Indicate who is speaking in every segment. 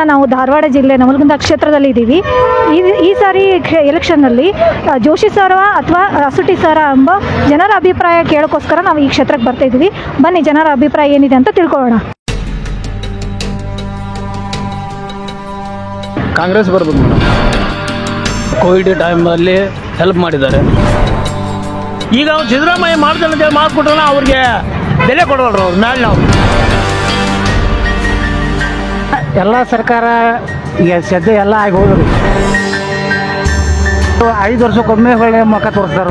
Speaker 1: ದಿನ ನಾವು ಧಾರವಾಡ ಜಿಲ್ಲೆ ನವಲಗುಂದ ಕ್ಷೇತ್ರದಲ್ಲಿ ಇದ್ದೀವಿ. ಈ ಸಾರಿ ಎಲೆಕ್ಷನ್ನಲ್ಲಿ ಜೋಶಿ ಸರ ಅಥವಾ ಅಸುಟಿ ಸರ ಎಂಬ ಜನರ ಅಭಿಪ್ರಾಯ ಕೇಳೋಕ್ಕೋಸ್ಕರ ನಾವು ಈ ಕ್ಷೇತ್ರಕ್ಕೆ ಬರ್ತಾ ಇದ್ದೀವಿ. ಬನ್ನಿ ಜನರ ಅಭಿಪ್ರಾಯ ಏನಿದೆ ಅಂತ ತಿಳ್ಕೊಳ್ಳೋಣ.
Speaker 2: ಕಾಂಗ್ರೆಸ್ ಬರ್ಬೇಕು ಮೇಡಮ್. ಕೋವಿಡ್ ಟೈಮಲ್ಲಿ ಹೆಲ್ಪ್ ಮಾಡಿದ್ದಾರೆ. ಈಗ ಅವ್ರು ಸಿದ್ದರಾಮಯ್ಯ ಮಾಡ್ತಾನೆ ಅಂತೇಳಿ ಮಾಡಿಕೊಟ್ರೆ ಅವ್ರಿಗೆ ಬೆಲೆ ಕೊಡೋರು ಅವ್ರ ಮೇಲೆ. ನಾವು
Speaker 3: ಎಲ್ಲ ಸರ್ಕಾರ ಈಗ ಸದ್ಯ ಎಲ್ಲ ಆಗಿ ಹೋದ್ರು. 5 ವರ್ಷಕ್ಕೊಮ್ಮೆ ಒಳ್ಳೆ ಮುಖ ತೋರಿಸ್ತಾರ.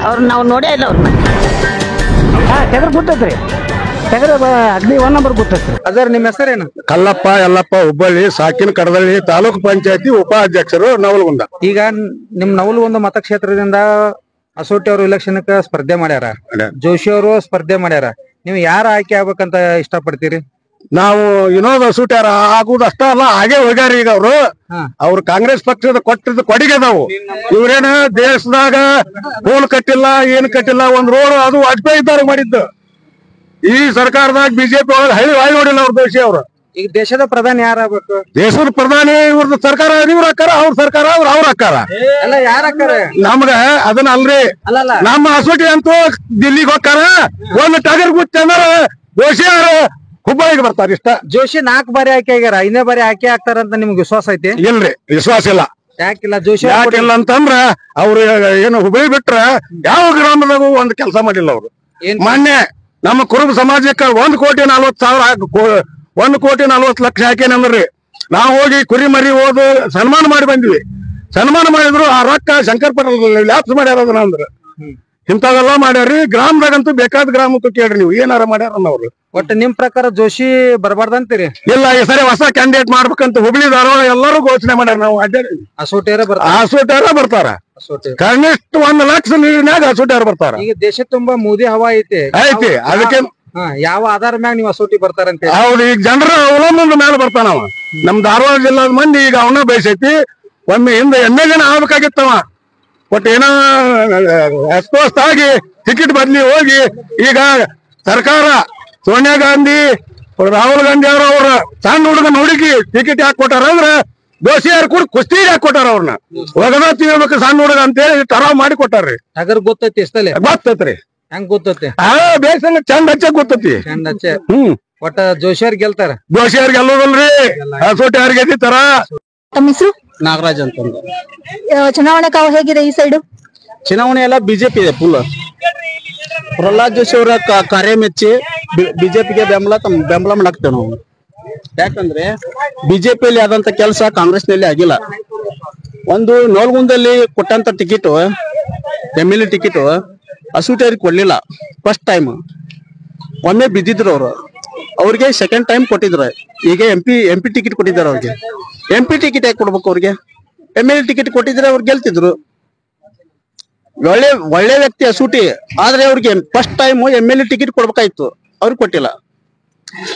Speaker 4: ಅವ್ರು ನಾವು ನೋಡೇ ಇಲ್ಲ. ಅವ್ರನ್ನ
Speaker 3: ತೆಗರ್ ಗೊತ್ತೈತ್ರಿ. ತೆಗರ್ ಅಗ್ನಿ 1 ನಂಬರ್ ಗೊತ್ತೈತ್ರಿ.
Speaker 5: ಅದರ ನಿಮ್ಮ ಹೆಸರೇನು?
Speaker 6: ಕಲ್ಲಪ್ಪ ಯಲ್ಲಪ್ಪ ಹುಬ್ಬಳ್ಳಿ ಸಾಕಿನ ಕಡದಳ್ಳಿ ತಾಲೂಕು ಪಂಚಾಯತಿ ಉಪಾಧ್ಯಕ್ಷರು ನವಲಗುಂದ.
Speaker 5: ಈಗ ನಿಮ್ ನವಲಗುಂದ ಮತಕ್ಷೇತ್ರದಿಂದ ಅಸೋಟಿ ಅವರು ಇಲೆಕ್ಷನ್ಕ್ಕೆ ಸ್ಪರ್ಧೆ ಮಾಡ್ಯಾರ, ಜೋಶಿ ಅವರು ಸ್ಪರ್ಧೆ ಮಾಡ್ಯಾರ. ನೀವು ಯಾರ ಆಯ್ಕೆ ಆಗ್ಬೇಕಂತ ಇಷ್ಟಪಡ್ತೀರಿ?
Speaker 6: ನಾವು ವಿನೋದ ಸೂಟ್ಯಾರ ಆಗುದಷ್ಟ ಅಲ್ಲ, ಹಾಗೆ ಹೋಗ್ಯಾರ. ಈಗ ಅವ್ರು ಕಾಂಗ್ರೆಸ್ ಪಕ್ಷದ ಕೊಟ್ಟಿದ್ದ ಕೊಡುಗೆ ಅದಾವು. ಇವ್ರೇನ ದೇಶದಾಗ ಪೋಲ್ ಕಟ್ಟಿಲ್ಲ, ಏನ್ ಕಟ್ಟಿಲ್ಲ. ಒಂದ್ ರೋಡ್ ಅದು ವಾಜಪೇಯಿ ಇದ್ದಾರೆ ಮಾಡಿದ್ದು. ಈ ಸರ್ಕಾರದಾಗ ಬಿಜೆಪಿ ಹಳ್ಳಿ ವಾಯ್ ನೋಡಿಲ್ಲ ಅವ್ರ ದೇಶ. ಅವ್ರು
Speaker 5: ಈಗ ದೇಶದ ಪ್ರಧಾನಿ ಯಾರಾಗಬೇಕು?
Speaker 6: ದೇಶದ ಪ್ರಧಾನಿ ಇವ್ರದ್ದು ಸರ್ಕಾರ, ಇವ್ರ ಅಕ್ಕಾರ, ಅವ್ರ ಸರ್ಕಾರ ಅವ್ರ ಅಕ್ಕಾರ.
Speaker 5: ಎಲ್ಲ ಯಾರ ಅಕ್ಕಾರ?
Speaker 6: ನಮ್ಗ ಅದನ್ನ ಅಲ್ರಿ. ನಮ್ಮ ಅಸೋಟಿ ಅಂತೂ ದಿಲ್ಲಿಗೆ ಹೋಗ್ತಾರ. ಒಂದು ಟಗರ್ ಗುಚ್ಚ ಅಂದ್ರೆ ಜೋಶಿ ಅವರು ಹುಬ್ಬಳ್ಳಿಗೆ ಬರ್ತಾರ. ಇಷ್ಟ.
Speaker 5: ಜೋಶಿ 4 ಬಾರಿ ಆಯ್ಕೆ ಆಗ್ಯಾರ, 5ನೇ ಬಾರಿ ಆಯ್ಕೆ ಆಗ್ತಾರಂತ ನಿಮ್ಗೆ ವಿಶ್ವಾಸ ಐತಿ?
Speaker 6: ಇಲ್ರಿ, ವಿಶ್ವಾಸ ಇಲ್ಲ.
Speaker 5: ಯಾಕಿಲ್ಲ? ಜೋಶಿ
Speaker 6: ಯಾಕಿಲ್ಲ ಅಂತಂದ್ರ ಅವ್ರು ಏನು ಹುಬ್ಬಳ್ಳಿ ಬಿಟ್ರ ಯಾವ ಗ್ರಾಮದಾಗೂ ಒಂದು ಕೆಲಸ ಮಾಡಿಲ್ಲ ಅವ್ರು. ಮೊನ್ನೆ ನಮ್ಮ ಕುರುಬ ಸಮಾಜಕ್ಕೆ 1,40,40,000 1,40,00,000 ಹಾಕೇನಂದ್ರಿ. ನಾವು ಹೋಗಿ ಕುರಿ ಮರಿ ಓದು ಸನ್ಮಾನ ಮಾಡಿ ಬಂದ್ವಿ. ಸನ್ಮಾನ ಮಾಡಿದ್ರು ಆ ರೊಕ್ಕ ಶಂಕರ್ ಪಟೇಲ್ ಲ್ಯಾಪ್ಸ್ ಮಾಡ್ಯಾರ ಅಂದ್ರ. ಇಂಥವೆಲ್ಲ ಮಾಡ್ಯಾರಿ. ಗ್ರಾಮದಾಗಂತೂ ಬೇಕಾದ ಗ್ರಾಮಕ್ಕೂ ಕೇಳ್ರಿ ನೀವು ಏನಾರ ಮಾಡ್ಯಾರ ಅವ್ರು.
Speaker 5: ಒಟ್ಟು ನಿಮ್ ಪ್ರಕಾರ ಜೋಶಿ ಬರಬಾರ್ದಂತೀರಿ?
Speaker 6: ಇಲ್ಲ, ಈ ಸರಿ ಹೊಸ ಕ್ಯಾಂಡಿಡೇಟ್ ಮಾಡ್ಬೇಕಂತ ಹುಬ್ಳಿ ಧಾರವಾಡ ಎಲ್ಲರೂ ಘೋಷಣೆ ಮಾಡ್ಯಾರ. ನಾವು
Speaker 5: ಅಸೋಟಿಯರ
Speaker 6: ಬರ್ತಾರ. ಕನಿಷ್ಠ 1 ಲಕ್ಷ ನೀರಿನಾಗ ಅಸೋಟಿಯರ್ ಬರ್ತಾರ.
Speaker 5: ಈಗ ದೇಶ ತುಂಬಾ ಮೋದಿ ಹವಾ ಐತಿ.
Speaker 6: ಅದಕ್ಕೆ
Speaker 5: ಯಾವ ಆಧಾರ ಮ್ಯಾಗ ನೀವು ಅಸೋಟಿ ಬರ್ತಾರಂತ?
Speaker 6: ಹೌದು, ಈಗ ಜನರ ಅವಲಂಬನದ ಮೇಲೆ ಬರ್ತಾನವ. ನಮ್ ಧಾರವಾಡ ಜಿಲ್ಲಾದ ಮಂದಿ ಈಗ ಅವನ ಬಯಸೈತಿ. ಒಮ್ಮೆ ಹಿಂದೆ MLA ಆಗ್ಬೇಕಾಗಿತ್ತವ. ಒಟ್ಟು ಏನೋ ಅಸ್ವಸ್ಥ ಆಗಿ ಟಿಕೆಟ್ ಬದ್ಲಿ ಹೋಗಿ ಈಗ ಸರ್ಕಾರ ಸೋನಿಯಾ ಗಾಂಧಿ, ರಾಹುಲ್ ಗಾಂಧಿ ಅವ್ರ ಸಣ್ಣ ಹುಡುಗನ ಹುಡುಗಿ ಟಿಕೆಟ್ ಯಾಕೆ ಕೊಟ್ಟಾರ ಅಂದ್ರ ದೋಷಿಯಾರು ಕೂಡ ಕುಸ್ತಿ ಯಾಕೆ ಕೊಟ್ಟಾರ. ಅವ್ರನ್ನ ಒಗದ ತಿಳ್ಬೇಕು ಸಣ್ಣ ಹುಡುಗ ಅಂತೇಳಿ ತರಾವ್ ಮಾಡಿ ಕೊಟ್ಟಾರ್ರಿ.
Speaker 5: ಟಗರ್ ಗೊತ್ತೈತಿ? ಇಷ್ಟಲ್ಲೇ
Speaker 6: ಗೊತ್ತೈತ್ರಿ.
Speaker 5: ಹೆಂಗ್ ಗೊತ್ತೈತಿ?
Speaker 6: ಬೇಸಂಗ ಚಂದ ಹಚ್ಚ ಗೊತ್ತೈತಿ.
Speaker 5: ಒಟ್ಟ ಜೋಶಿಯರ್ ಗೆಲ್ತಾರ?
Speaker 6: ಜೋಶಿಯರ್ ಗೆಲ್ಲೋದಲ್ರಿ, ಅಸೋಟಿ ಯಾರು ಗೆದ್ದಿತಾರ.
Speaker 1: ತಮ್ಮ ಹೆಸರು?
Speaker 2: ನಾಗರಾಜ್ ಅಂತಂದು.
Speaker 1: ಚುನಾವಣೆ ಕಾವು ಹೇಗಿದೆ ಈ ಸೈಡು?
Speaker 2: ಚುನಾವಣೆ ಎಲ್ಲ ಬಿಜೆಪಿ ಇದೆ ಫುಲ್. ಪ್ರಹ್ಲಾದ್ ಜೋಶಿ ಅವರ ಕಾರ್ಯ ಮೆಚ್ಚಿ ಬಿಜೆಪಿಗೆ ಬೆಂಬಲ ಮಾಡಾಕ್ತೇವೆ ನಾವು. ಯಾಕಂದ್ರೆ ಬಿಜೆಪಿಯಲ್ಲಿ ಆದಂತ ಕೆಲಸ ಕಾಂಗ್ರೆಸ್ನಲ್ಲಿ ಆಗಿಲ್ಲ. ಒಂದು ನವಲಗುಂದಲ್ಲಿ ಕೊಟ್ಟಂತ ಟಿಕೆಟ್, MLA ಟಿಕೆಟ್ ಅಸೂಟಿಯರಿಗೆ ಕೊಡ್ಲಿಲ್ಲ. ಫಸ್ಟ್ ಟೈಮ್ ಒಮ್ಮೆ ಬಿದ್ದಿದ್ರು ಅವ್ರಿಗೆ ಸೆಕೆಂಡ್ ಟೈಮ್ ಕೊಟ್ಟಿದ್ರು. ಈಗ MP ಟಿಕೆಟ್ ಕೊಟ್ಟಿದ್ದಾರೆ ಅವ್ರಿಗೆ. MP ಟಿಕೆಟ್ ಯಾಕೆ ಕೊಡ್ಬೇಕು ಅವ್ರಿಗೆ? MLA ಟಿಕೆಟ್ ಕೊಟ್ಟಿದ್ರೆ ಅವ್ರು ಗೆಲ್ತಿದ್ರು. ಒಳ್ಳೆ ವ್ಯಕ್ತಿ ಅಸೂಟಿ, ಆದ್ರೆ ಅವ್ರಿಗೆ ಫಸ್ಟ್ ಟೈಮ್ MLA ಟಿಕೆಟ್ ಕೊಡ್ಬೇಕಾಯ್ತು, ಅವ್ರಿಗೆ ಕೊಟ್ಟಿಲ್ಲ.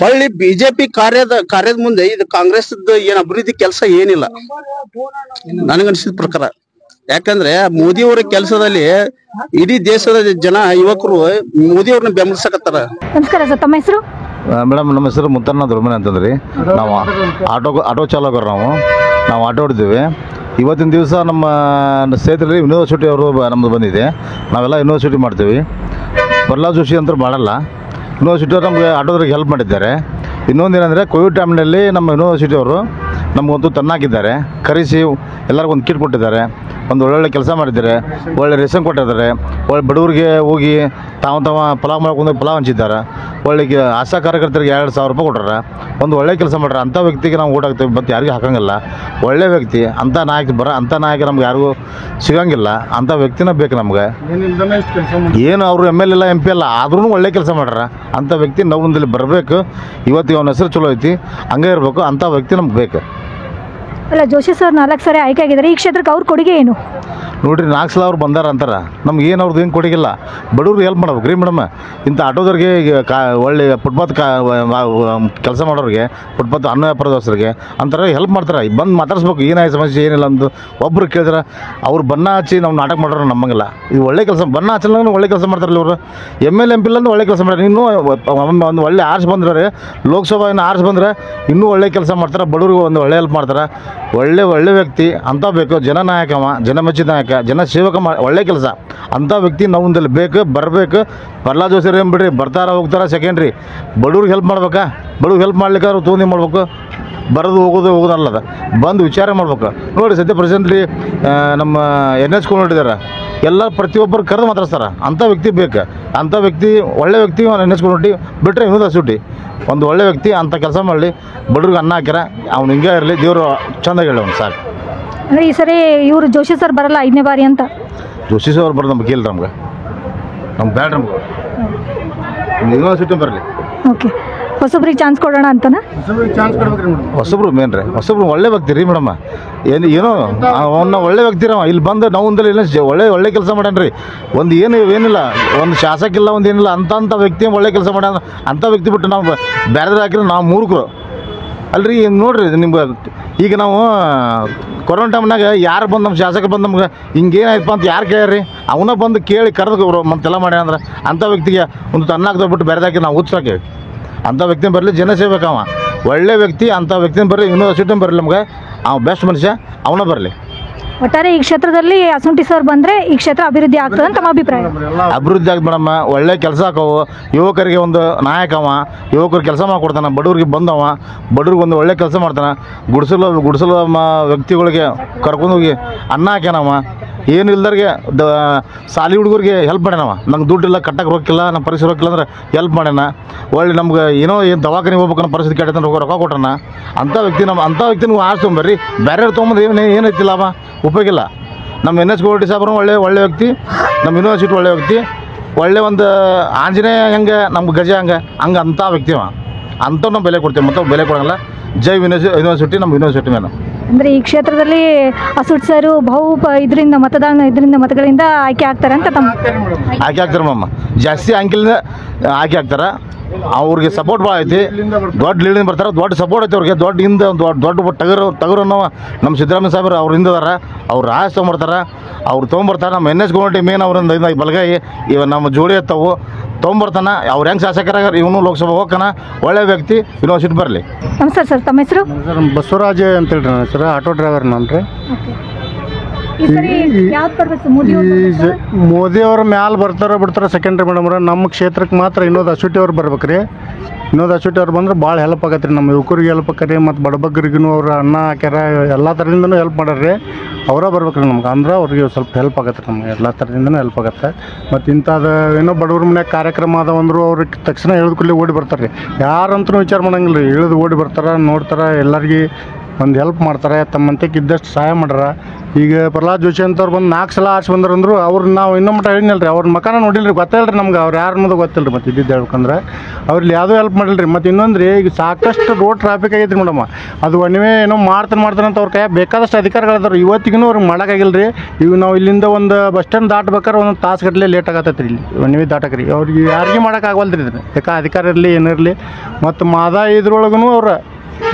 Speaker 2: ಹೊಳ್ಳಿ ಬಿಜೆಪಿ ಕಾರ್ಯದ ಮುಂದೆ ಇದು ಕಾಂಗ್ರೆಸ್ ಏನ್ ಅಭಿವೃದ್ಧಿ ಕೆಲಸ ಏನಿಲ್ಲ ನನಗನ್ಸಿದ ಪ್ರಕಾರ. ಯಾಕಂದ್ರೆ ಮೋದಿ ಅವರ ಕೆಲಸದಲ್ಲಿ ಇಡೀ ದೇಶದ ಜನ ಯುವಕರು ಮೋದಿ ಅವ್ರನ್ನ ಬೆಂಬಲಿಸಕತ್ತಾರ.
Speaker 1: ನಮಸ್ಕಾರ ಸರ್, ತಮ್ಮ ಹೆಸರು?
Speaker 7: ಮೇಡಮ್, ನಮ್ಮ ಹೆಸರು ಮುತ್ತಣ್ಣ ದುರ್ಮನೆ ಅಂತಂದ್ರಿ. ನಾವು ಆಟೋ ಚಾಲಕರು. ನಾವು ಆಟೋ ಹೊಡಿತೀವಿ. ಇವತ್ತಿನ ದಿವಸ ನಮ್ಮ ಸ್ನೇಹಿತರಲ್ಲಿ ಯೂನಿವರ್ಸಿಟಿ ಅವರು ನಮ್ಮದು ಬಂದಿದೆ. ನಾವೆಲ್ಲ ಯೂನಿವರ್ಸಿಟಿ ಮಾಡ್ತೀವಿ. ಪ್ರಹ್ಲಾದ್ ಜೋಶಿ ಅಂತೂ ಮಾಡಲ್ಲ. ಯೂನಿವರ್ಸಿಟಿ ಅವರು ನಮಗೆ ಆಟೋದ್ರಿಗೆ ಹೆಲ್ಪ್ ಮಾಡಿದ್ದಾರೆ. ಇನ್ನೊಂದೇನೆಂದರೆ ಕೋವಿಡ್ ಟೈಮ್ನಲ್ಲಿ ನಮ್ಮ ಯೂನಿವರ್ಸಿಟಿ ಅವರು ನಮಗೊಂದು ತನ್ನಾಕಿದ್ದಾರೆ. ಕರೆಸಿ ಎಲ್ಲರಿಗೂ ಒಂದು ಕಿಟ್ ಕೊಟ್ಟಿದ್ದಾರೆ. ಒಂದು ಒಳ್ಳೊಳ್ಳೆ ಕೆಲಸ ಮಾಡಿದ್ದಾರೆ. ಒಳ್ಳೆ ರೇಷನ್ ಕೊಟ್ಟಿದ್ದಾರೆ. ಒಳ್ಳೆ ಬಡವರಿಗೆ ಹೋಗಿ ತಾವು ಪಲಾವ್ ಮಾಡ್ಕೊಂಡು ಪಲಾವ್ ಹಂಚಿದ್ದಾರೆ. ಒಳ್ಳೆ ಆಶಾ ಕಾರ್ಯಕರ್ತರಿಗೆ 2,000 ರೂಪಾಯಿ ಕೊಟ್ಟಾರ. ಒಂದು ಒಳ್ಳೆ ಕೆಲಸ ಮಾಡ್ಯಾರ. ಅಂಥ ವ್ಯಕ್ತಿಗೆ ನಾವು ಓಟ್ ಹಾಕ್ತೀವಿ, ಮತ್ತು ಯಾರಿಗೂ ಹಾಕಂಗಿಲ್ಲ. ಒಳ್ಳೆ ವ್ಯಕ್ತಿ, ಅಂಥ ನಾಯಕ ನಮ್ಗೆ ಯಾರಿಗೂ ಸಿಗಂಗಿಲ್ಲ. ಅಂಥ ವ್ಯಕ್ತಿನ ಬೇಕು ನಮ್ಗೆ. ಏನು ಅವರು MLA ಇಲ್ಲ, MP ಅಲ್ಲ, ಆದ್ರೂ ಒಳ್ಳೆ ಕೆಲಸ ಮಾಡ್ಯಾರ. ಅಂಥ ವ್ಯಕ್ತಿ ನವಲಗುಂದಲ್ಲಿ ಬರಬೇಕು. ಇವತ್ತಿಗೆ ಅವನ ಹೆಸರು ಚಲೋ ಐತಿ, ಹಂಗೆ ಇರಬೇಕು. ಅಂಥ ವ್ಯಕ್ತಿ ನಮ್ಗೆ ಬೇಕು.
Speaker 1: ಅಲ್ಲ, ಜೋಶಿ ಸರ್ 4 ಸಾರಿ ಆಯ್ಕೆ ಆಗಿದ್ದಾರೆ. ಈ ಕ್ಷೇತ್ರಕ್ಕೆ ಅವ್ರ ಕೊಡುಗೆ ಏನು?
Speaker 7: ನೋಡಿರಿ 4 ಸಲ ಅವ್ರು ಬಂದಾರ ಅಂತಾರೆ. ನಮ್ಗೆ ಏನು ಅವ್ರದ್ದು ಏನು ಕೊಡಗಿಲ್ಲ. ಬಡವ್ರಿಗೆ ಹೆಲ್ಪ್ ಮಾಡ್ಬೇಕು ರೀ ಮೇಡಮ್. ಇಂಥ ಆಟೋದವ್ರಿಗೆ ಒಳ್ಳೆ ಫುಟ್ಪಾತ್ ಕೆಲಸ ಮಾಡೋರಿಗೆ, ಫುಟ್ಪಾತ್ ಅನ್ನ ವ್ಯಾಪಾರದವರಿಗೆ ಅಂತಾರೆ ಹೆಲ್ಪ್ ಮಾಡ್ತಾರೆ. ಬಂದು ಮಾತಾಡ್ಸ್ಬೇಕು, ಏನಾಯ್ತು ಸಮಸ್ಯೆ ಏನಿಲ್ಲ ಅಂದು ಒಬ್ರು ಕೇಳಿದ್ರೆ ಅವ್ರು ಬಣ್ಣ ಹಚ್ಚಿ ನಾವು ನಾಟಕ ಮಾಡೋರು ನಮ್ಮಂಗಿಲ್ಲ. ಇದು ಒಳ್ಳೆ ಕೆಲಸ, ಬಣ್ಣ ಹಚ್ಚಲ್ಲ ಒಳ್ಳೆ ಕೆಲಸ ಮಾಡ್ತಾರಲ್ಲ ಇವರು. ML MP ಇಲ್ಲ ಅಂದ್ರೆ ಒಳ್ಳೆ ಕೆಲಸ ಮಾಡ್ತಾರೆ. ಇನ್ನೂ ಒಂದು ಒಳ್ಳೆ ಆರ್ಸ್ ಬಂದ್ರೆ, ಲೋಕಸಭಾ ಆರ್ಸ್ ಬಂದರೆ ಇನ್ನೂ ಒಳ್ಳೆ ಕೆಲಸ ಮಾಡ್ತಾರೆ. ಬಡವ್ರಿಗೆ ಒಂದು ಒಳ್ಳೆ ಹೆಲ್ಪ್ ಮಾಡ್ತಾರೆ. ಒಳ್ಳೆ ವ್ಯಕ್ತಿ ಅಂತ ಬೇಕು. ಜನನಾಯಕವ, ಜನಮೆಚ್ಚಿದ ನಾಯಕ, ಜನ ಸೇವಕ, ಒಳ್ಳೆ ಕೆಲಸ ಅಂಥ ವ್ಯಕ್ತಿ ನಾವೊಂದಲ್ಲಿ ಬೇಕು, ಬರಬೇಕು. ಪ್ರಹ್ಲಾದ್ ಜೋಶಿ ಏನು ಬಿಡ್ರಿ, ಬರ್ತಾರ ಹೋಗ್ತಾರ ಸೆಕೆಂಡ್ರಿ. ಬಡವ್ರಿಗೆ ಹೆಲ್ಪ್ ಮಾಡ್ಬೇಕಾ? ಬಡವ್ರಿಗೆ ಹೆಲ್ಪ್ ಮಾಡ್ಲಿಕ್ಕೆ ಅವ್ರು ತೊಗೊಂಡು ಮಾಡ್ಬೇಕು. ಬರೋದು ಹೋಗೋದಲ್ಲದ, ಬಂದು ವಿಚಾರ ಮಾಡ್ಬೇಕು. ನೋಡಿ ಸದ್ಯ ಪ್ರೆಸೆಂಟ್ಲಿ ನಮ್ಮ NH ನೋಡಿದ್ದಾರೆ, ಎಲ್ಲ ಪ್ರತಿಯೊಬ್ಬರು ಕರೆದು ಮಾತಾಡ್ತಾರೆ. ಅಂಥ ವ್ಯಕ್ತಿ ಬೇಕು. ಅಂಥ ವ್ಯಕ್ತಿ ಒಳ್ಳೆ ವ್ಯಕ್ತಿ NH ನೋಡಿ ಬಿಟ್ಟರೆ ಇನ್ನೊಂದು ಸುಟ್ಟಿ ಒಂದು ಒಳ್ಳೆ ವ್ಯಕ್ತಿ ಅಂಥ ಕೆಲಸ ಮಾಡಲಿ. ಬಡವ್ರಿಗೆ ಅನ್ನ ಹಾಕ್ಯಾರ, ಅವ್ನು ಹಿಂಗೆ ಇರಲಿ, ದೇವರು ಚೆಂದಾಗಿ ಹೇಳಿ ಅವ್ನು ಸಾಕು.
Speaker 1: ಅಂದರೆ ಈ ಸರಿ ಇವರು ಜೋಶಿ ಸರ್ ಬರಲ್ಲ 5ನೇ ಬಾರಿ ಅಂತ.
Speaker 7: ಜೋಶಿ ಸರ್ ಬರೋದು ನಮ್ಗೆ ಕೇಳಿರಿ, ನಮ್ಗೆ ಬೇಡ, ನಮ್ಗೆ ಯೂನಿವರ್ಸಿಟಿ ಬರಲಿ.
Speaker 1: ಓಕೆ, ಹೊಸಬ್ರಿಗೆ ಚಾನ್ಸ್ ಕೊಡೋಣ ಅಂತನಾ?
Speaker 7: ಹೊಸಬ್ರು ಮೇನ್ ರೀ, ಹೊಸಬ್ರು ಒಳ್ಳೆ ವ್ಯಕ್ತಿ ರೀ ಮೇಡಮ್. ಏನೋ ಅವನ್ನ ಒಳ್ಳೆ ವ್ಯಕ್ತಿ ರೀ. ಇಲ್ಲಿ ಬಂದು ನಾವು ಒಂದಲ್ಲಿ ಇಲ್ಲ ಒಳ್ಳೆ ಕೆಲಸ ಮಾಡ್ಯಾನ್ರಿ. ಒಂದು ಏನಿಲ್ಲ, ಒಂದು ಶಾಸಕ ಇಲ್ಲ, ಒಂದು ಏನಿಲ್ಲ, ಅಂಥ ವ್ಯಕ್ತಿ ಒಳ್ಳೆ ಕೆಲಸ ಮಾಡ್ಯಾನ. ಅಂಥ ವ್ಯಕ್ತಿ ಬಿಟ್ಟು ನಾವು ಬೇರೆದ್ರೆ ಹಾಕಿದ್ರೆ ನಾವು ಮೂರ್ಖರು ಅಲ್ರಿ. ನೋಡ್ರಿ ನಿಮ್ಗೆ ಈಗ ನಾವು ಕೊರೋನಾ ಟೈಮ್ನಾಗ ಯಾರು ಬಂದು ನಮ್ಮ ಶಾಸಕರು ಬಂದು ನಮ್ಗೆ ಹಿಂಗೇನಾಯ್ತಪ್ಪ ಅಂತ ಯಾರು ಕೇಳ್ರಿ, ಅವನ್ನ ಬಂದು ಕೇಳಿ ಕರೆದು ಮತ್ತೆಲ್ಲ ಮಾಡ್ಯಾನ ಅಂದ್ರೆ ಅಂಥ ವ್ಯಕ್ತಿಗೆ ಒಂದು ಅನ್ನ ಹಾಕ್ಬಿಟ್ಟು ಬೇರೆದಾಕಿ ನಾವು ಹುಚ್ಚಾಕೇವಿ. ಅಂಥ ವ್ಯಕ್ತಿನ ಬರಲಿ, ಜನ ಸೇವಕವ, ಒಳ್ಳೆ ವ್ಯಕ್ತಿ. ಅಂಥ ವ್ಯಕ್ತಿನ ಬರಲಿ, ಯೂನಿವರ್ಸಿಟಿನ ಬರಲಿ, ನಮ್ಗೆ ಅವ ಬೆಸ್ಟ್ ಮನುಷ್ಯ, ಅವನ ಬರಲಿ.
Speaker 1: ಒಟ್ಟಾರೆ ಈ ಕ್ಷೇತ್ರದಲ್ಲಿ ಅಸುಂಟಿ ಸರ್ ಬಂದರೆ ಈ ಕ್ಷೇತ್ರ ಅಭಿವೃದ್ಧಿ ಆಗ್ತದೆ ಅಂತ ತಮ್ಮ ಅಭಿಪ್ರಾಯ?
Speaker 7: ಅಭಿವೃದ್ಧಿ ಆಗಿ ಮೇಡಮ್ಮ. ಒಳ್ಳೆ ಕೆಲಸ ಹಾಕವು, ಯುವಕರಿಗೆ ಒಂದು ನಾಯಕವ, ಯುವಕರು ಕೆಲಸ ಮಾಡಿಕೊಡ್ತಾನೆ. ಬಡವ್ರಿಗೆ ಬಂದವ, ಬಡವ್ರಿಗೆ ಒಂದು ಒಳ್ಳೆ ಕೆಲಸ ಮಾಡ್ತಾನೆ. ಗುಡಿಸಲು ವ್ಯಕ್ತಿಗಳಿಗೆ ಕರ್ಕೊಂಡೋಗಿ ಅನ್ನ ಹಾಕ್ಯಾನವ. ಏನು ಇಲ್ದವ್ರಿಗೆ ಸಾಲಿ ಹುಡುಗರಿಗೆ ಹೆಲ್ಪ್ ಮಾಡ್ಯಾನವ. ನಂಗೆ ದುಡ್ಡಿಲ್ಲ, ಕಟ್ಟಕ್ಕೆ ರೊಕ್ಕಿಲ್ಲ, ನಮ್ಮ ಪರಿಸ್ಥಿತಿ ರೊಕ್ಕಿಲ್ಲ ಅಂದ್ರೆ ಹೆಲ್ಪ್ ಮಾಡ್ಯಾನ. ಒಳ್ಳೆ ನಮ್ಗೆ ಏನೋ ದವಾಖಾನೆ ಹೋಗ್ಬೇಕನ್ನೋ ಪರಿಸ್ಥಿತಿ ಕೆಟ್ಟದ ರೊಕ್ಕ ಕೊಟ್ಟಾನ. ಅಂಥ ವ್ಯಕ್ತಿ ಅಂಥ ವ್ಯಕ್ತಿ ನೀವು ಆರಿಸ್ಕೊಂಬರ್ರಿ. ಬೇರೆ ತೊಗೊಂಬಂದು ಏನೈತಿಲ್ಲ ಅವ ಉಪಯೋಗ ಇಲ್ಲ. ನಮ್ಮ NH ಗೋಲ್ಡಿ ಸಾಬ್ರು ಒಳ್ಳೆ ವ್ಯಕ್ತಿ, ನಮ್ಮ ಯೂನಿವರ್ಸಿಟಿ ಒಳ್ಳೆ ವ್ಯಕ್ತಿ. ಒಳ್ಳೆ ಒಂದು ಆಂಜನೇಯ ಹೆಂಗೆ ನಮ್ಗೆ ಗಜ ಹಂಗೆ ಅಂಥ ವ್ಯಕ್ತಿವ. ಅಂಥವ್ ನಾವು ಬೆಲೆ ಕೊಡ್ತೀವಿ, ಮತ್ತು ಬೆಲೆ ಕೊಡೋಂಗಿಲ್ಲ. ಜೈ ಯೂನಿವರ್ಸಿಟಿ, ನಮ್ಮ ಯೂನಿವರ್ಸಿಟಿ ಮೇಲೆ.
Speaker 1: ಅಂದರೆ ಈ ಕ್ಷೇತ್ರದಲ್ಲಿ ಅಸುಟ್ ಸರ್ ಇದರಿಂದ ಮತಗಳಿಂದ ಆಯ್ಕೆ ಆಗ್ತಾರೆ ಅಂತ ತಮ್ಮ
Speaker 7: ಆಯ್ಕೆ ಆಗ್ತಾರೆ ಮಮ್ಮ. ಜಾಸ್ತಿ ಅಂಕಿಲಿಂದ ಆಯ್ಕೆ ಆಗ್ತಾರೆ. ಅವ್ರಿಗೆ ಸಪೋರ್ಟ್ ಭಾಳ ಐತಿ. ದೊಡ್ಡ ಲೀಡಿಂದ ಬರ್ತಾರೆ, ದೊಡ್ಡ ಸಪೋರ್ಟ್ ಐತಿ ಅವ್ರಿಗೆ. ದೊಡ್ಡ ಟಗರು ಅನ್ನೋ ನಮ್ಮ ಸಿದ್ದರಾಮಯ್ಯ ಸಾಹೇಬ್ರು ಅವ್ರ ಹಿಂದದಾರ. ಅವ್ರು ರಾಜ್ ತೊಗೊಂಬರ್ತಾರೆ, ಅವ್ರು ತೊಗೊಂಬರ್ತಾರೆ. ನಮ್ಮ NH ಗೋಲ್ಡಿ ಮೇನ್ ಅವ್ರಿಂದ ಬಲಗಾಯಿ ಇವ ನಮ್ಮ ಜೋಡಿ ಎತ್ತವು ತೊಗೊಂಬರ್ತಾನೆ. ಅವ್ರು ಹೆಂಗೆ ಶಾಸಕರಾಗ ಇವನು ಲೋಕಸಭೆ ಹೋಗ್ತಾನ. ಒಳ್ಳೆ ವ್ಯಕ್ತಿ, ಯೂನಿವರ್ಸಿಟಿ ಬರಲಿ.
Speaker 1: ನಮಸ್ಕಾರ ಸರ್, ತಮ್ಮ ಹೆಸರು?
Speaker 8: ಸರ್ ಬಸವರಾಜ್ ಅಂತೇಳಿ ನನ್ನ ಹೆಸರು, ಆಟೋ ಡ್ರೈವರ್ ನಾನು ರೀ.
Speaker 1: ಈ ಸರಿ ಯಾವ್ದು ಬರ್ಬೇಕು?
Speaker 8: ಮೋದಿ ಅವ್ರ ಮ್ಯಾಲೆ ಬರ್ತಾರೋ ಬಿಡ್ತಾರೋ ಸೆಕೆಂಡ್ರಿ ಮೇಡಮ್ರ. ನಮ್ಮ ಕ್ಷೇತ್ರಕ್ಕೆ ಮಾತ್ರ ವಿನೋದ್ ಅಸೂಟಿ ಅವ್ರು ಬರ್ಬೇಕು ರೀ. ವಿನೋದ್ ಅಸೂಟಿ ಅವ್ರು ಬಂದ್ರೆ ಭಾಳ ಹೆಲ್ಪ್ ಆಗತ್ತೆ ರೀ. ನಮ್ಮ ಯುವಕರಿಗೆ ಹೆಲ್ಪ್ ಆಕರಿ, ಮತ್ತು ಬಡಬಗ್ಗರಿಗೂ ಅವ್ರು ಅನ್ನ ಹಾಕ್ಯಾರ, ಎಲ್ಲ ಥರದಿಂದನೂ ಹೆಲ್ಪ್ ಮಾಡ್ಯಾರ. ಅವರೇ ಬರ್ಬೇಕು ರೀ ನಮ್ಗೆ. ಅಂದ್ರೆ ಅವ್ರಿಗೆ ಸ್ವಲ್ಪ ಹೆಲ್ಪ್ ಆಗತ್ತೆ ರೀ. ನಮ್ಗೆ ಎಲ್ಲ ಥರದಿಂದನೂ ಹೆಲ್ಪ್ ಆಗುತ್ತೆ. ಮತ್ತು ಇಂಥದ್ದು ಏನೋ ಬಡವ್ರ ಮನ್ಯಾಗ ಕಾರ್ಯಕ್ರಮ ಅದಾವಂದ್ರು ಅವ್ರಿಗೆ ತಕ್ಷಣ ಹೇಳಿದ ಕೂಡಲೇ ಓಡಿ ಬರ್ತಾರೆ ರೀ. ಯಾರಂತೂ ವಿಚಾರ ಮಾಡಂಗಿಲ್ಲ ರೀ. ಇಳಿದು ಓಡಿ ಬರ್ತಾರೆ, ನೋಡ್ತಾರೆ, ಎಲ್ಲರಿಗೆ ಒಂದು ಹೆಲ್ಪ್ ಮಾಡ್ತಾರೆ. ತಮ್ಮಂತಕ್ಕೆ ಇದ್ದಷ್ಟು ಸಹಾಯ ಮಾಡ್ಯಾರ. ಈಗ ಪ್ರಹ್ಲಾದ್ ಜೋಶಿ ಅಂತವ್ರು ಬಂದು 4 ಸಲ ಆರ್ಸಿ ಬಂದ್ರಂದ್ರು ಅವ್ರು ನಾವು ಇನ್ನೂ ಮಟ್ಟ ಹೇಳಿಲ್ಲ ರೀ. ಅವ್ರ ಮಕಾನ ನೋಡಿಲ್ಲ ರೀ, ಗೊತ್ತಿಲ್ಲ ರೀ ನಮ್ಗೆ ಅವ್ರು ಯಾರು ಅನ್ನೋದು ಗೊತ್ತಿಲ್ಲ ರೀ. ಮತ್ತು ಇದ್ದಿದ್ದು ಹೇಳ್ಬೇಕಂದ್ರೆ ಅವ್ರಲ್ಲಿ ಯಾವುದೂ ಹೆಲ್ಪ್ ಮಾಡಿಲ್ಲ ರೀ. ಮತ್ತು ಇನ್ನೊಂದು ರೀ, ಈಗ ಸಾಕಷ್ಟು ರೋಡ್ ಟ್ರಾಫಿಕ್ ಆಗೈತೆ ರೀ ಮೇಡಮ್. ಅದು ಒನ್ವೇ ಏನೋ ಮಾಡ್ತಾನೆ ಅಂತ ಅವ್ರ ಕೈ ಬೇಕಾದಷ್ಟು ಅಧಿಕಾರಿಗಳದಾರ. ಇವತ್ತಿಗೂ ಅವ್ರಿಗೆ ಮಾಡೋಕ್ಕಾಗಿಲ್ಲ ರೀ. ಈಗ ನಾವು ಇಲ್ಲಿಂದ ಒಂದು ಬಸ್ ಸ್ಟ್ಯಾಂಡ್ ದಾಟ್ಬೇಕಾದ್ರೆ ಒಂದೊಂದು ತಾಸುಗಟ್ಟಲೆ ಲೇಟ್ ಆಗತ್ತೈತೆ ರೀ. ಇಲ್ಲಿ ಒನ್ವೇ ದಾಟಕ್ಕೆ ರೀ ಅವ್ರಿಗೆ ಯಾರಿಗೂ ಮಾಡೋಕ್ಕಾಗವಲ್ದು ರೀ. ಯಾಕೆ ಅಧಿಕಾರ ಇರಲಿ ಏನಿರಲಿ. ಮತ್ತು ಮಾದ ಇದ್ರೊಳಗೂ ಅವ್ರು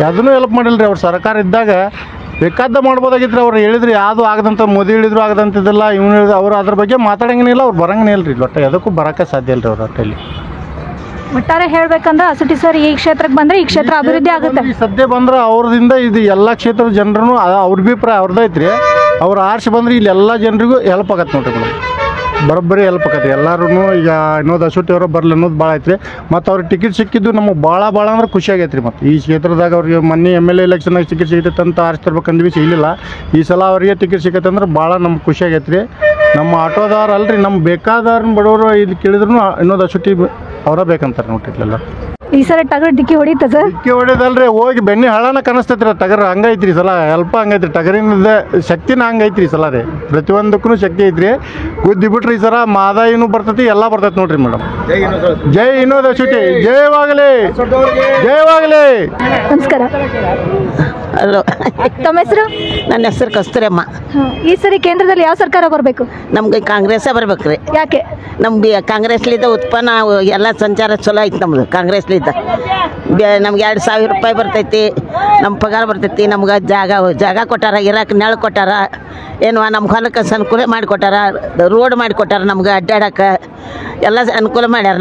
Speaker 8: ಯಾವುದೂ ಹೆಲ್ಪ್ ಮಾಡಿಲ್ಲ ರೀ. ಅವ್ರ ಸರ್ಕಾರ ಇದ್ದಾಗ ಬೇಕಾದ ಮಾಡ್ಬೋದಾಗಿತ್ತು ರೀ. ಅವ್ರು ಹೇಳಿದ್ರು ಯಾವುದು ಆಗದಂತ, ಮೋದಿ ಹೇಳಿದ್ರು ಆಗದಂಥದ್ದೆಲ್ಲ. ಇವ್ನು ಹೇಳಿದ್ರು, ಅವ್ರು ಅದ್ರ ಬಗ್ಗೆ ಮಾತಾಡಂಗೇನಿಲ್ಲ. ಅವ್ರು ಬರಂಗನೇ ಇಲ್ಲ ರೀ. ಒಟ್ಟು ಯಾವುದಕ್ಕೂ ಬರೋಕ್ಕೆ ಸಾಧ್ಯ ಇಲ್ಲ ರೀ ಅವ್ರ ಹೊಟ್ಟೆಯಲ್ಲಿ.
Speaker 1: ಒಟ್ಟಾರೆ ಹೇಳ್ಬೇಕಂದ್ರೆ ಅಸುಟಿ ಸರ್ ಈ ಕ್ಷೇತ್ರಕ್ಕೆ ಬಂದರೆ ಈ ಕ್ಷೇತ್ರ ಅಭಿವೃದ್ಧಿ ಆಗುತ್ತೆ.
Speaker 8: ಸದ್ಯ ಬಂದ್ರೆ ಅವ್ರದಿಂದ ಇದು ಎಲ್ಲ ಕ್ಷೇತ್ರದ ಜನರು ಅವ್ರ ಅಭಿಪ್ರಾಯ ಅವ್ರದ್ದೈತೆ ರೀ. ಅವ್ರು ಆರ್ಸಿ ಬಂದ್ರೆ ಇಲ್ಲಿ ಎಲ್ಲ ಜನರಿಗೂ ಹೆಲ್ಪ್ ಆಗತ್ತೆ ನೋಡ್ರಿ ಮೇಡಮ್. ಬರೋಬ್ಬರಿ ಹೆಲ್ಪ್ ಆಕತಿ ಎಲ್ಲರೂ. ಈಗ ವಿನೋದ್ ಅಸೂಟಿ ಅವರು ಬರಲಿ ಅನ್ನೋದು ಭಾಳ ಐತ್ರಿ. ಮತ್ತು ಅವ್ರಿಗೆ ಟಿಕೆಟ್ ಸಿಕ್ಕಿದ್ದು ನಮಗೆ ಭಾಳ ಅಂದ್ರೆ ಖುಷಿ ಆಗೈತೆ ರೀ. ಮತ್ತು ಈ ಕ್ಷೇತ್ರದಾಗ ಅವ್ರಿಗೆ ಮೊನ್ನೆ MLA ಎಲೆಕ್ಷನ್ನಾಗ ಟಿಕೆಟ್ ಸಿಗೈತೆ ಅಂತ ಆರಿಸ್ತಿರ್ಬೇಕಂದ್ವಿ, ಸಿಗಲಿಲ್ಲ. ಈ ಸಲ ಅವರಿಗೆ ಟಿಕೆಟ್ ಸಿಗೈತೆ ಅಂದ್ರೆ ಭಾಳ ನಮ್ಗೆ ಖುಷಿ ಆಗೈತೆ ರೀ. ನಮ್ಮ ಆಟೋದವ್ರು ಅಲ್ರಿ, ನಮ್ಮ ಬೇಕಾದವ್ರನ್ನ ಬಡವರು ಇಲ್ಲಿ ಕೇಳಿದ್ರು ವಿನೋದ್ ಅಸೂಟಿ ಅವರ ಬೇಕಂತಾರೆ ನೋಡ್ರಿ ಇಲ್ಲೆಲ್ಲ.
Speaker 1: ಈ ಸಲ ಟಗರ್ ಡಿಕ್ಕಿ ಹೊಡಿತ ಸರ್?
Speaker 8: ಡಿಕ್ಕಿ ಹೊಡಿದಲ್ರಿ, ಹೋಗಿ ಬೆಣ್ಣೆ ಹಳ್ಳನ ಕನಸ್ತೈತಿ ರೀ. ಟಗರ್ ಹಂಗೈತ್ರಿ ಸಲ, ಹೆಲ್ಪ್ ಹಂಗೈತ್ರಿ. ಟಗರಿನಿಂದ ಶಕ್ತಿನ ಹಂಗೈತ್ರಿ ಸಲ ರೀ. ಪ್ರತಿಯೊಂದಕ್ಕೂ ಶಕ್ತಿ ಐತ್ರಿ. ಗುದ್ದಿ ಬಿಟ್ರಿ ಈ ಸಲ ಮಾದಾಯಿನೂ ಬರ್ತೈತಿ, ಎಲ್ಲ ಬರ್ತೈತಿ ನೋಡ್ರಿ ಮೇಡಮ್. ಜೈ ವಿನೋದ್ ಅಸೂಟಿ, ಜಯವಾಗಲಿ, ಜಯವಾಗಲಿ.
Speaker 1: ನಮಸ್ಕಾರ.
Speaker 4: ಅಲ್ಲೋ
Speaker 1: ತಮ್ಮ ಹೆಸರು?
Speaker 4: ನನ್ನ ಹೆಸರು ಕಸ್ತೂರಮ್ಮ.
Speaker 1: ಈ ಸರಿ ಕೇಂದ್ರದಲ್ಲಿ ಯಾವ ಸರ್ಕಾರ ಬರಬೇಕು?
Speaker 4: ನಮ್ಗೆ ಕಾಂಗ್ರೆಸ್ಸೇ ಬರ್ಬೇಕ್ರಿ.
Speaker 1: ಯಾಕೆ?
Speaker 4: ನಮ್ಗೆ ಕಾಂಗ್ರೆಸ್ಲಿದ್ದ ಉತ್ಪನ್ನ ಎಲ್ಲ ಸಂಚಾರ ಚಲೋ ಐತಿ ನಮ್ದು ಕಾಂಗ್ರೆಸ್ಲಿದ್ದ. ನಮ್ಗೆ 2,000 ರೂಪಾಯಿ ಬರ್ತೈತಿ, ನಮ್ಮ ಪಗಾರ ಬರ್ತೈತಿ. ನಮ್ಗೆ ಜಾಗ ಕೊಟ್ಟಾರ, ಇರಕ್ಕೆ ನೆಳ ಕೊಟ್ಟಾರ, ಏನು ನಮ್ಮ ಹೊಲಕ್ಕೆ ಅನುಕೂಲ ಮಾಡಿಕೊಟ್ಟಾರ, ರೋಡ್ ಮಾಡಿಕೊಟ್ಟಾರ, ನಮ್ಗೆ ಅಡ್ಡಾಡಕ್ಕೆ ಎಲ್ಲ ಅನುಕೂಲ ಮಾಡ್ಯಾರ.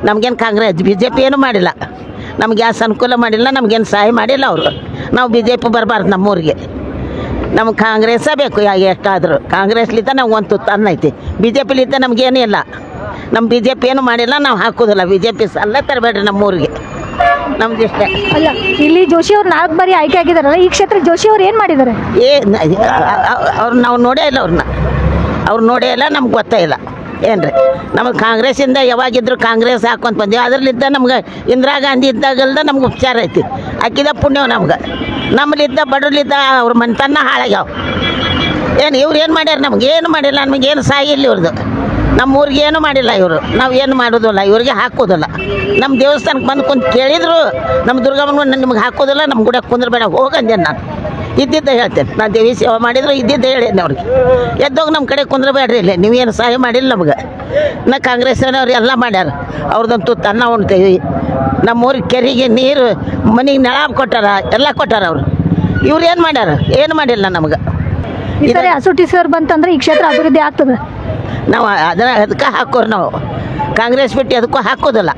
Speaker 4: ನಮ್ಗೇನು ಕಾಂಗ್ರೆಸ್ BJP ಏನೂ ಮಾಡಿಲ್ಲ. ನಮ್ಗೆ ಯಾವ ಅನುಕೂಲ ಮಾಡಿಲ್ಲ, ನಮ್ಗೇನು ಸಹಾಯ ಮಾಡಿಲ್ಲ ಅವರು. ನಾವು BJP ಬರಬಾರ್ದು ನಮ್ಮೂರಿಗೆ. ನಮ್ಗೆ ಕಾಂಗ್ರೆಸ್ಸೇ ಬೇಕು. ಎಷ್ಟಾದರೂ ಕಾಂಗ್ರೆಸ್ಲಿದ್ದ ನಾವು ಒಂದು ತುತ್ತು ಅನ್ನ ಐತಿ. BJPಲಿದ್ದ ನಮಗೇನೂ ಇಲ್ಲ. ನಮ್ಮ BJP ಏನು ಮಾಡಿಲ್ಲ, ನಾವು ಹಾಕೋದಿಲ್ಲ. BJP ಅಲ್ಲೇ ತರಬೇಡ್ರಿ ನಮ್ಮೂರಿಗೆ, ನಮ್ದು ಇಷ್ಟೇ.
Speaker 1: ಅಲ್ಲ, ಇಲ್ಲಿ ಜೋಶಿ ಅವ್ರು 4 ಬಾರಿ ಆಯ್ಕೆ ಆಗಿದಾರಲ್ಲ, ಈ ಕ್ಷೇತ್ರಕ್ಕೆ ಜೋಶಿ ಅವ್ರು ಏನು ಮಾಡಿದ್ದಾರೆ?
Speaker 4: ಅವ್ರು ನಾವು ನೋಡೇ ಇಲ್ಲ. ಅವ್ರು ನೋಡೇ ಇಲ್ಲ, ನಮ್ಗೆ ಗೊತ್ತೇ ಇಲ್ಲ ಏನ್ರಿ. ನಮಗೆ ಕಾಂಗ್ರೆಸ್ಸಿಂದ ಯಾವಾಗಿದ್ರು ಕಾಂಗ್ರೆಸ್ ಹಾಕೊಂತ ಬಂದೀವಿ. ಅದರಲ್ಲಿದ್ದ ನಮ್ಗೆ ಇಂದಿರಾ ಗಾಂಧಿ ಇದ್ದಾಗಲ್ದ ನಮ್ಗೆ ಉಪಚಾರ ಐತಿ. ಅಕ್ಕಿದ ಪುಣ್ಯವು ನಮ್ಗೆ. ನಮ್ಮಲ್ಲಿದ್ದ ಬಡವಲಿದ್ದ ಅವ್ರ ಮನೆತನ ಹಾಳಾಗ್ಯಾವ. ಏನು ಇವ್ರು ಏನು ಮಾಡ್ಯಾರ? ನಮಗೇನು ಮಾಡಿಲ್ಲ. ನಮಗೇನು ಸಹಾಯ ಇಲ್ಲ ಇವ್ರದ್ದು. ನಮ್ಮ ಊರಿಗೆ ಏನು ಮಾಡಿಲ್ಲ ಇವರು. ನಾವು ಏನು ಮಾಡೋದಿಲ್ಲ, ಇವ್ರಿಗೆ ಹಾಕೋದಿಲ್ಲ. ನಮ್ಮ ದೇವಸ್ಥಾನಕ್ಕೆ ಬಂದು ಕುಂತು ಕೇಳಿದ್ರು, ನಮ್ಮ ದುರ್ಗಮ್ಮನ ನಿಮ್ಗೆ ಹಾಕೋದಿಲ್ಲ, ನಮ್ಮ ಗುಡ ಕುಂದ್ರಬೇಡ ಹೋಗಂದೆ. ನಾನು ಇದ್ದಿದ್ದೆ ಹೇಳ್ತೇನೆ. ನಾನು ದೇವಿ ಸೇವೆ ಮಾಡಿದ್ರು ಇದ್ದಿದ್ದೆ ಹೇಳೇನೆ ಅವ್ರಿಗೆ, ಎದ್ದೋಗಿ ನಮ್ಮ ಕಡೆ ಕುಂದ್ರಬೇಡ್ರಿ ಇಲ್ಲಿ, ನೀವೇನು ಸಹಾಯ ಮಾಡಿಲ್ಲ ನಮ್ಗೆ. ನಾ ಕಾಂಗ್ರೆಸ್ನವ್ರು ಎಲ್ಲ ಮಾಡ್ಯಾರ. ಅವ್ರದ್ದಂತೂ ತನ್ನ ಉಣ್ತೇವೆ. ನಮ್ಮೂರಿಗೆ ಕೆರೆಗೆ ನೀರು, ಮನೆಗೆ ನೆಳ ಕೊಟ್ಟಾರ, ಎಲ್ಲ ಕೊಟ್ಟಾರ ಅವರು. ಇವ್ರು ಏನು ಮಾಡ್ಯಾರ? ಏನು ಮಾಡಿಲ್ಲ ನಮ್ಗೆ.
Speaker 1: ಈ ಸರಿ ಅಸೂಟಿ ಸರ್ ಬಂತಂದ್ರೆ ಈ ಕ್ಷೇತ್ರ ಅಭಿವೃದ್ಧಿ ಆಗ್ತದೆ.
Speaker 4: ನಾವು ಅದಕ್ಕೆ ಹಾಕೋರು. ನಾವು ಕಾಂಗ್ರೆಸ್ ಬಿಟ್ಟು ಅದಕ್ಕೂ ಹಾಕೋದಿಲ್ಲ.